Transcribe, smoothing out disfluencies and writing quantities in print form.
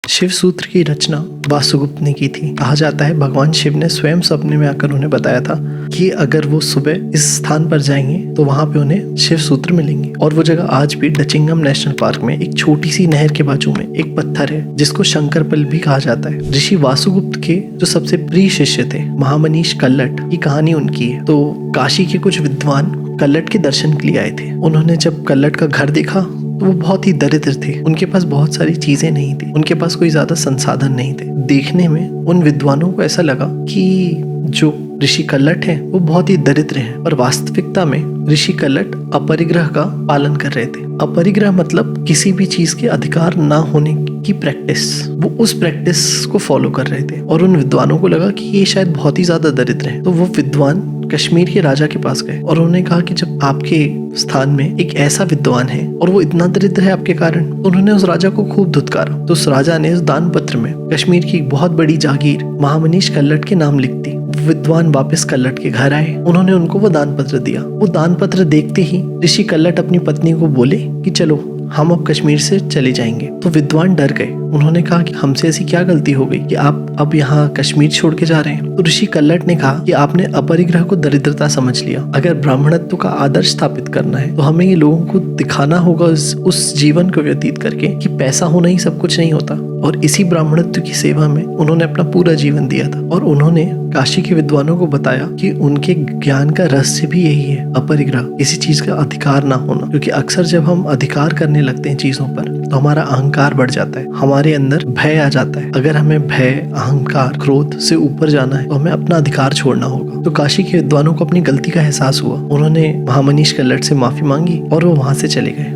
शिव सूत्र की रचना वासुगुप्त ने की थी। कहा जाता है भगवान शिव ने स्वयं सपने में आकर उन्हें बताया था कि अगर वो सुबह इस स्थान पर जाएंगे तो वहां पे उन्हें शिव सूत्र मिलेंगे। और वो जगह आज भी डचिंगम नेशनल पार्क में एक छोटी सी नहर के बाजू में एक पत्थर है जिसको शंकरपल भी कहा जाता है। ऋषि वासुगुप्त के जो सबसे प्रिय शिष्य थे महामनीष कल्लट की कहानी उनकी है। तो काशी के कुछ विद्वान कल्लट के दर्शन के लिए आए थे। उन्होंने जब कल्लट का घर देखा तो वो बहुत ही दरिद्र थे। उनके पास बहुत सारी चीजें नहीं थी, उनके पास कोई ज्यादा संसाधन नहीं थे। देखने में उन विद्वानों को ऐसा लगा कि जो ऋषि कल्लट हैं वो बहुत ही दरिद्र हैं, पर वास्तविकता में ऋषि कल्लट अपरिग्रह का पालन कर रहे थे। अपरिग्रह मतलब किसी भी चीज के अधिकार ना होने की प्रैक्टिस। वो उस प्रैक्टिस को फॉलो कर रहे थे और उन विद्वानों को लगा कि ये शायद बहुत ही ज्यादा दरिद्र हैं। तो वो विद्वान कश्मीर के राजा के पास गए और उन्होंने कहा कि जब आपके स्थान में एक ऐसा विद्वान है और वो इतना दरिद्र है आपके कारण, तो उन्होंने उस राजा को खूब धुतकारा। तो उस राजा ने उस दान पत्र में कश्मीर की बहुत बड़ी जागीर महामनीष कल्लट के नाम लिख दी। विद्वान वापस कल्लट के घर आए, उन्होंने उनको वो दान पत्र दिया। वो दान पत्र देखते ही ऋषि कल्लट अपनी पत्नी को बोले कि चलो हम अब कश्मीर से चले जाएंगे। तो विद्वान डर गए। उन्होंने कहा कि हमसे ऐसी क्या गलती हो गई कि आप अब यहाँ कश्मीर छोड़ के जा रहे हैं। तो ऋषि कल्लट ने कहा कि आपने अपरिग्रह को दरिद्रता समझ लिया। अगर ब्राह्मणत्व का आदर्श स्थापित करना है तो हमें ये लोगों को दिखाना होगा उस जीवन को व्यतीत करके कि पैसा होना ही सब कुछ नहीं होता। और इसी ब्राह्मणत्व की सेवा में उन्होंने अपना पूरा जीवन दिया था। और उन्होंने काशी के विद्वानों को बताया कि उनके ज्ञान का रहस्य भी यही है, अपरिग्रह, किसी चीज का अधिकार ना होना। क्योंकि अक्सर जब हम अधिकार करने लगते हैं चीजों पर तो हमारा अहंकार बढ़ जाता है, हमारे अंदर भय आ जाता है। अगर हमें भय, अहंकार, क्रोध से ऊपर जाना है तो हमें अपना अधिकार छोड़ना होगा। तो काशी के विद्वानों को अपनी गलती का एहसास हुआ। उन्होंने महामनीष कल्लट से माफी मांगी और वो वहां से चले गए।